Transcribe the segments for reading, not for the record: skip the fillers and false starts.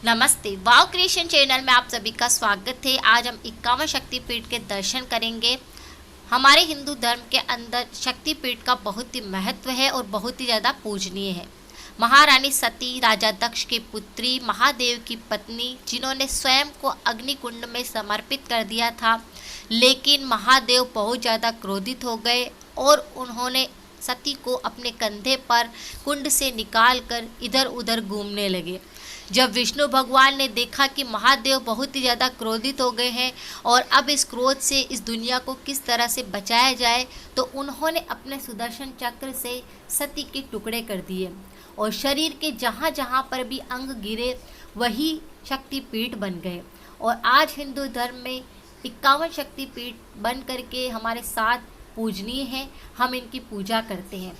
नमस्ते, वाव creation channel में आप सभी का स्वागत है। आज हम 51 शक्तिपीठ के दर्शन करेंगे। हमारे हिंदू धर्म के अंदर शक्तिपीठ का बहुत ही महत्व है और बहुत ही ज़्यादा पूजनीय है। महारानी सती राजा दक्ष की पुत्री, महादेव की पत्नी, जिन्होंने स्वयं को अग्निकुंड में समर्पित कर दिया था, लेकिन महादेव बहुत ज़्यादा क्रोधित हो गए और उन्होंने सती को अपने कंधे पर कुंड से निकालकर इधर उधर घूमने लगे। जब विष्णु भगवान ने देखा कि महादेव बहुत ही ज़्यादा क्रोधित हो गए हैं और अब इस क्रोध से इस दुनिया को किस तरह से बचाया जाए, तो उन्होंने अपने सुदर्शन चक्र से सती के टुकड़े कर दिए और शरीर के जहाँ जहाँ पर भी अंग गिरे वही शक्तिपीठ बन गए। और आज हिंदू धर्म में 51 शक्तिपीठ बन करके हमारे साथ पूजनीय हैं, हम इनकी पूजा करते हैं।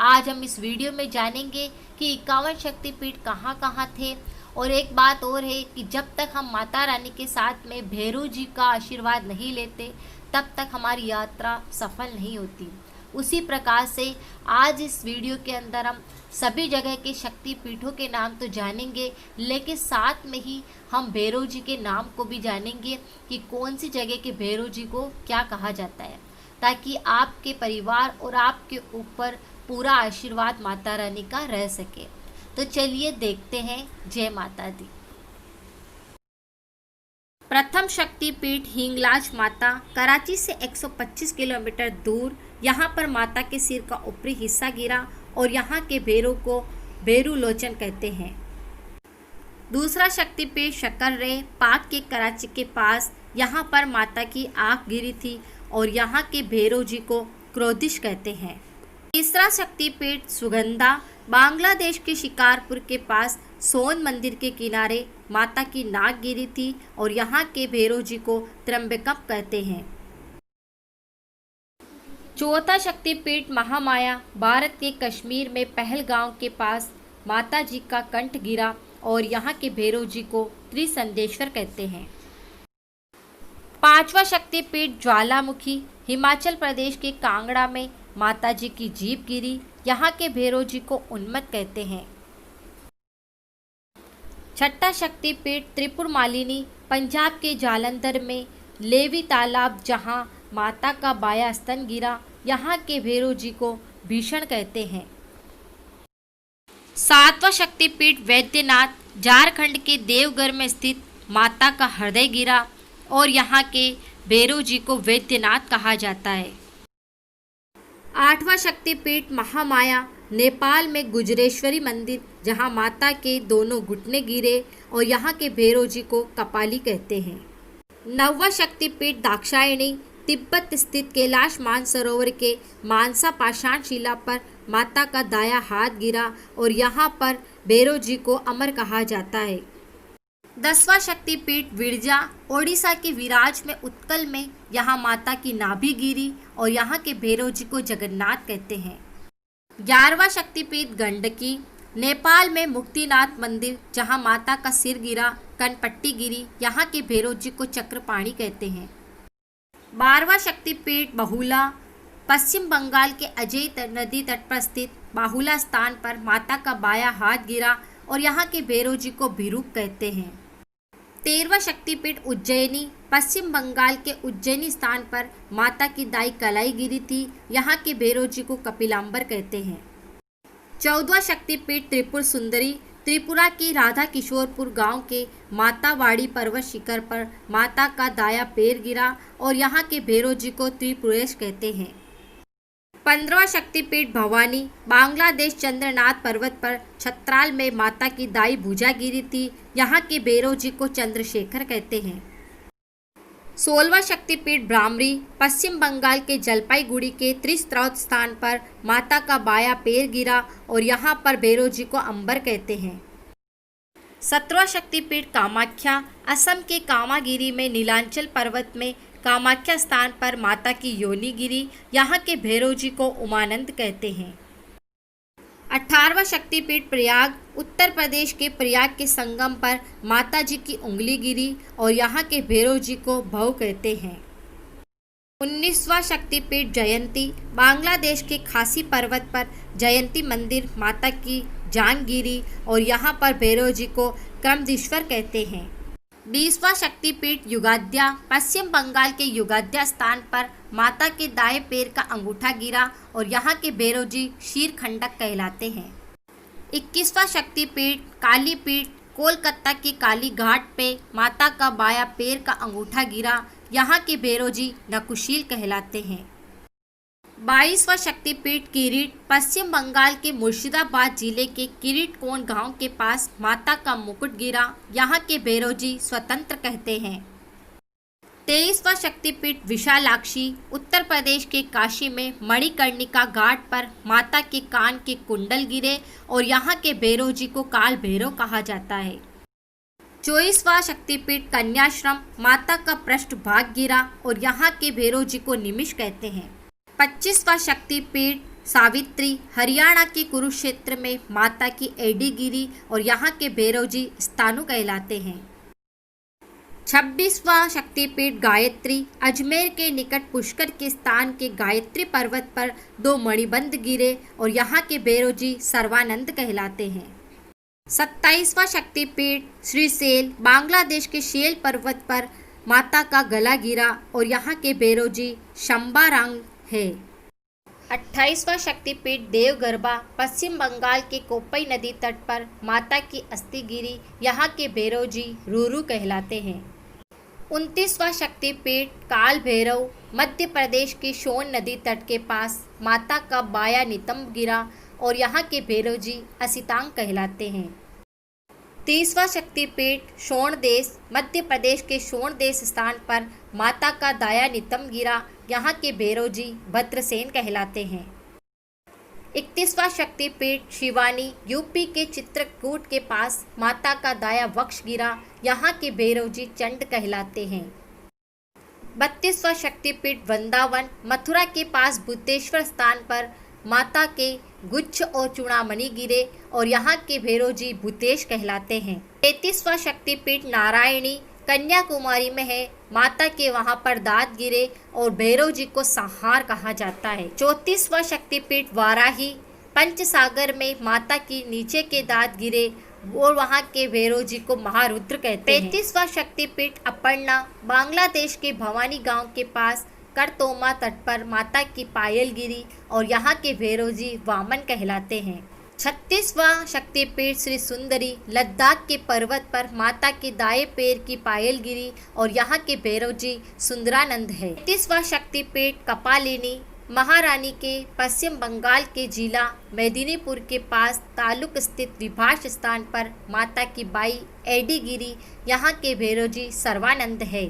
आज हम इस वीडियो में जानेंगे कि 51 शक्तिपीठ कहाँ कहाँ थे। और एक बात और है कि जब तक हम माता रानी के साथ में भैरव जी का आशीर्वाद नहीं लेते, तब तक हमारी यात्रा सफल नहीं होती। उसी प्रकार से आज इस वीडियो के अंदर हम सभी जगह के शक्तिपीठों के नाम तो जानेंगे, लेकिन साथ में ही हम भैरव जी के नाम को भी जानेंगे कि कौन सी जगह के भैरव जी को क्या कहा जाता है, ताकि आपके परिवार और आपके ऊपर पूरा आशीर्वाद माता रानी का रह सके। तो चलिए देखते हैं। जय माता दी। प्रथम शक्तिपीठ हिंगलाज माता, कराची से 125 किलोमीटर दूर। यहाँ पर माता के सिर का ऊपरी हिस्सा गिरा और यहाँ के भैरव को भैरू लोचन कहते हैं। दूसरा शक्तिपीठ शक्कररे, पाक के कराची के पास। यहाँ पर माता की आँख गिरी थी और यहाँ के भैरव जी को क्रोधिश कहते हैं। तीसरा शक्तिपीठ सुगंधा, बांग्लादेश के शिकारपुर के पास सोन मंदिर के किनारे माता की नाक गिरी थी और यहाँ के भैरव जी को त्र्यंबकम कहते हैं। चौथा शक्तिपीठ महामाया, भारत के कश्मीर में पहलगांव के पास माता जी का कंठ गिरा और यहाँ के भैरव जी को त्रिसंदेश्वर कहते हैं। पांचवा शक्तिपीठ ज्वालामुखी, हिमाचल प्रदेश के कांगड़ा में माता जी की जीभ गिरी, यहाँ के भैरव जी को उन्मत्त कहते हैं। छठा शक्तिपीठ त्रिपुर मालिनी, पंजाब के जालंधर में लेवी तालाब, जहाँ माता का बायां स्तन गिरा, यहाँ के भैरव जी को भीषण कहते हैं। सातवां शक्तिपीठ वैद्यनाथ, झारखंड के देवघर में स्थित माता का हृदय गिरा और यहाँ के भैरव जी को वैद्यनाथ कहा जाता है। आठवां शक्तिपीठ महामाया, नेपाल में गुजरेश्वरी मंदिर, जहाँ माता के दोनों घुटने गिरे और यहाँ के भैरव जी को कपाली कहते हैं। नौवां शक्तिपीठ दाक्षायणी, तिब्बत स्थित कैलाश मानसरोवर के मानसा पाषाण शिला पर माता का दायां हाथ गिरा और यहाँ पर भैरव जी को अमर कहा जाता है। 10वां शक्तिपीठ विरजा, ओडिशा के विराज में उत्कल में, यहाँ माता की नाभि गिरी और यहाँ के भैरव जी को जगन्नाथ कहते हैं। 11वां शक्तिपीठ गंडकी, नेपाल में मुक्तिनाथ मंदिर, जहाँ माता का सिर गिरा, कनपट्टी गिरी, यहाँ के भैरव जी को चक्रपाणी कहते हैं। 12वां शक्तिपीठ बहुला, पश्चिम बंगाल के अजय नदी तट पर स्थित बाहुला स्थान पर माता का बायां हाथ गिरा और यहाँ के भैरव जी को भिरूप कहते हैं। 13वां शक्तिपीठ उज्जैनी, पश्चिम बंगाल के उज्जैनी स्थान पर माता की दाई कलाई गिरी थी, यहाँ के भैरव जी को कपिलांबर कहते हैं। 14वां शक्तिपीठ त्रिपुर सुंदरी, त्रिपुरा की राधा किशोरपुर गांव के मातावाड़ी पर्वत शिखर पर माता का दायां पैर गिरा और यहाँ के भैरव जी को त्रिपुरेश कहते हैं। 15वां शक्तिपीठ भवानी, बांग्लादेश चंद्रनाथ पर्वत पर छत्राल में माता की दाई भुजा गिरी थी, यहाँ के भैरव जी को चंद्रशेखर कहते हैं। 16वां शक्तिपीठ भ्रामरी, पश्चिम बंगाल के जलपाईगुड़ी के त्रिस्त्रौत स्थान पर माता का बायां पैर गिरा और यहाँ पर भैरव जी को अंबर कहते हैं। 17वां शक्तिपीठ कामाख्या, असम के कामागिरी में नीलांचल पर्वत में कामाख्या स्थान पर माता की योनि गिरी, यहाँ के भैरव जी को उमानंद कहते हैं। 18वां शक्तिपीठ प्रयाग, उत्तर प्रदेश के प्रयाग के संगम पर माता जी की उंगली गिरी और यहाँ के भैरव जी को भव कहते हैं। 19वां शक्तिपीठ जयंती, बांग्लादेश के खासी पर्वत पर जयंती मंदिर, माता की जान गिरी और यहाँ पर भैरव जी को विक्रमदीश्वर कहते हैं। 20वां शक्तिपीठ युगाद्या, पश्चिम बंगाल के युगाद्या स्थान पर माता के दाएं पैर का अंगूठा गिरा और यहाँ के भैरवजी शीरखंडक कहलाते हैं। 21वां शक्तिपीठ कालीपीठ, कोलकाता की काली घाट पे माता का बायां पैर का अंगूठा गिरा, यहाँ के भैरवजी नकुशील कहलाते हैं। 22वां शक्तिपीठ किरीट, पश्चिम बंगाल के मुर्शिदाबाद जिले के किरीट कोण गांव के पास माता का मुकुट गिरा, यहाँ के भैरवजी स्वतंत्र कहते हैं। 23वां शक्तिपीठ विशालाक्षी, उत्तर प्रदेश के काशी में मणिकर्णिका घाट पर माता के कान के कुंडल गिरे और यहाँ के भैरवजी को काल भैरव कहा जाता है। 24वां शक्तिपीठ कन्याश्रम, माता का पृष्ठ भाग गिरा और यहाँ के भैरवजी को निमिष कहते हैं। 25वां शक्तिपीठ सावित्री, हरियाणा के कुरुक्षेत्र में माता की एडी गिरी और यहाँ के भैरवजी स्थानु कहलाते हैं। 26वां शक्तिपीठ गायत्री, अजमेर के निकट पुष्कर के स्थान के गायत्री पर्वत पर 2 मणिबंध गिरे और यहाँ के भैरवजी सर्वानंद कहलाते हैं। 27वां शक्तिपीठ श्रीशैल, बांग्लादेश के शेल पर्वत पर माता का गला गिरा और यहाँ के भैरवजी शंबारांग है। 28वां शक्तिपीठ देवगर्भा, पश्चिम बंगाल के कोप्पई नदी तट पर माता की अस्थि गिरी, यहाँ के भैरवजी रूरू कहलाते हैं। 29वां शक्तिपीठ काल भैरव, मध्य प्रदेश के सोन नदी तट के पास माता का बायां नितंब गिरा और यहाँ के भैरवजी असितांग कहलाते हैं। 30वां शक्तिपीठ सोन देश, मध्य प्रदेश के सोन देश स्थान पर माता का दाया नितंब गिरा, यहाँ के भैरवजी भद्रसेन कहलाते हैं। 31वां शक्तिपीठ शिवानी, यूपी के चित्रकूट के पास माता का दाया वक्ष गिरा, यहाँ के भैरवजी चंड कहलाते हैं। 32वां शक्तिपीठ वृंदावन, मथुरा के पास भूतेश्वर स्थान पर माता के गुच्छ और चूड़ामणि गिरे और यहाँ के भैरवजी भूतेश कहलाते हैं। 33वां शक्तिपीठ नारायणी, कन्याकुमारी में है, माता के वहाँ पर दांत गिरे और भैरवजी को संहार कहा जाता है। 34वां शक्तिपीठ वाराही, पंचसागर में माता की नीचे के दांत गिरे और वहाँ के भैरवजी को महारुद्र कहते हैं। 35वां शक्तिपीठ अपर्णा, बांग्लादेश के भवानी गांव के पास करतोमा तट पर माता की पायल गिरी और यहाँ के भैरवजी वामन कहलाते हैं। 36वां शक्तिपीठ श्री सुंदरी, लद्दाख के पर्वत पर माता के दाएं पैर की पायल गिरी और यहाँ के भैरवजी सुंदरानंद है। 33वां शक्तिपीठ कपालिनी, महारानी के पश्चिम बंगाल के जिला मेदिनीपुर के पास तालुक स्थित विभाष स्थान पर माता की बाई एडी गिरी, यहाँ के भैरवजी सर्वानंद है।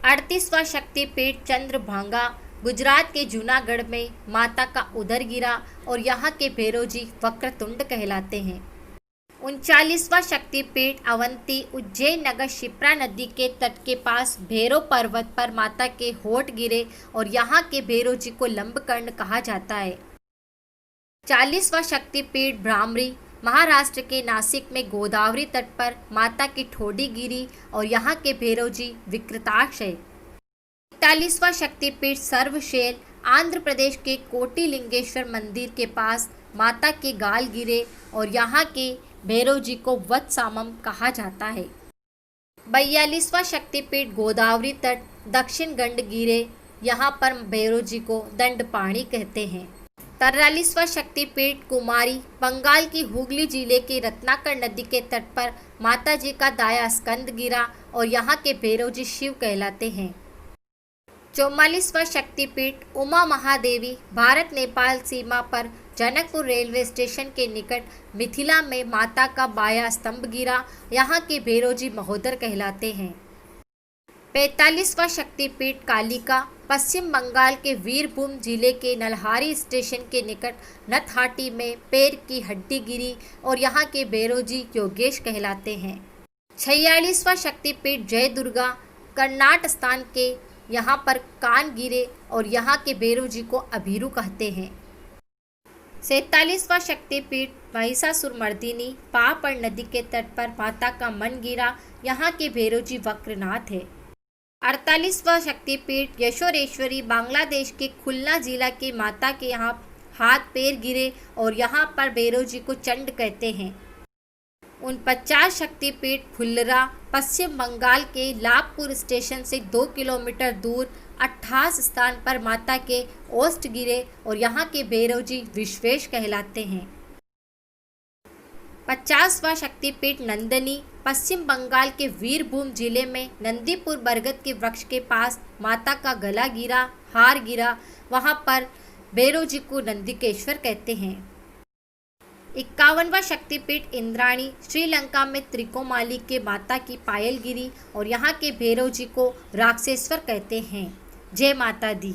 38वां शक्तिपीठ चंद्रभांगा, गुजरात के जूनागढ़ में माता का उदर गिरा और यहाँ के भैरवजी वक्रतुंड कहलाते हैं। 39वां शक्तिपीठ अवंती, उज्जैन नगर शिप्रा नदी के तट के पास भैरव पर्वत पर माता के होठ गिरे और यहाँ के भैरवजी को लंबकर्ण कहा जाता है। 40वां शक्तिपीठ भ्रामरी, महाराष्ट्र के नासिक में गोदावरी तट पर माता की ठोडी गिरी और यहाँ के भैरवजी विकृताक्ष है। 41वां शक्तिपीठ सर्वशैल, आंध्र प्रदेश के कोटिलिंगेश्वर मंदिर के पास माता के गाल गिरे और यहाँ के भैरवजी को वत्सामम कहा जाता है। 42वां शक्तिपीठ गोदावरी तट, दक्षिण गंडगिरे, यहाँ पर भैरवजी को दंडपाणी कहते हैं। 43वां शक्तिपीठ कुमारी, बंगाल की हुगली जिले के रत्नाकर नदी के तट पर माता जी का दाया स्कंद गिरा और यहाँ के भैरवजी शिव कहलाते हैं। 44वां शक्तिपीठ उमा महादेवी, भारत नेपाल सीमा पर जनकपुर रेलवे स्टेशन के निकट मिथिला में माता का बाया स्तंभ गिरा, यहाँ के भैरवजी महोदर कहलाते हैं। 45वां शक्तिपीठ कालिका, पश्चिम बंगाल के वीरभूम जिले के नल्हारी स्टेशन के निकट नथहाटी में पैर की हड्डी गिरी और यहाँ के भैरवजी योगेश कहलाते हैं। 46वां शक्तिपीठ जय दुर्गा, कर्नाट स्थान के यहाँ पर कान गिरे और यहाँ के भैरवजी को अभीरू कहते हैं। 47वां शक्तिपीठ महिषासुरमर्दिनी, पापड़ नदी के तट पर माता का मन गिरा, यहाँ के भैरवजी वक्रनाथ है। 48वां शक्तिपीठ यशोरेश्वरी, बांग्लादेश के खुलना जिला के माता के यहाँ हाथ पैर गिरे और यहाँ पर भैरवजी को चंड कहते हैं। उन 50 शक्तिपीठ फुल्लरा पश्चिम बंगाल के लाभपुर स्टेशन से 2 किलोमीटर दूर 28 स्थान पर माता के ओष्ठ गिरे और यहाँ के भैरव जी विश्वेश कहलाते हैं। 50वां शक्तिपीठ नंदनी पश्चिम बंगाल के वीरभूम जिले में नंदीपुर बरगद के वृक्ष के पास माता का गला गिरा, हार गिरा। वहाँ पर भैरव जी को नंदिकेश्वर कहते हैं। 51वां शक्तिपीठ इंद्राणी श्रीलंका में त्रिकोमाली के माता की पायल गिरी और यहाँ के भैरव जी को राक्षसेश्वर कहते हैं। जय माता दी।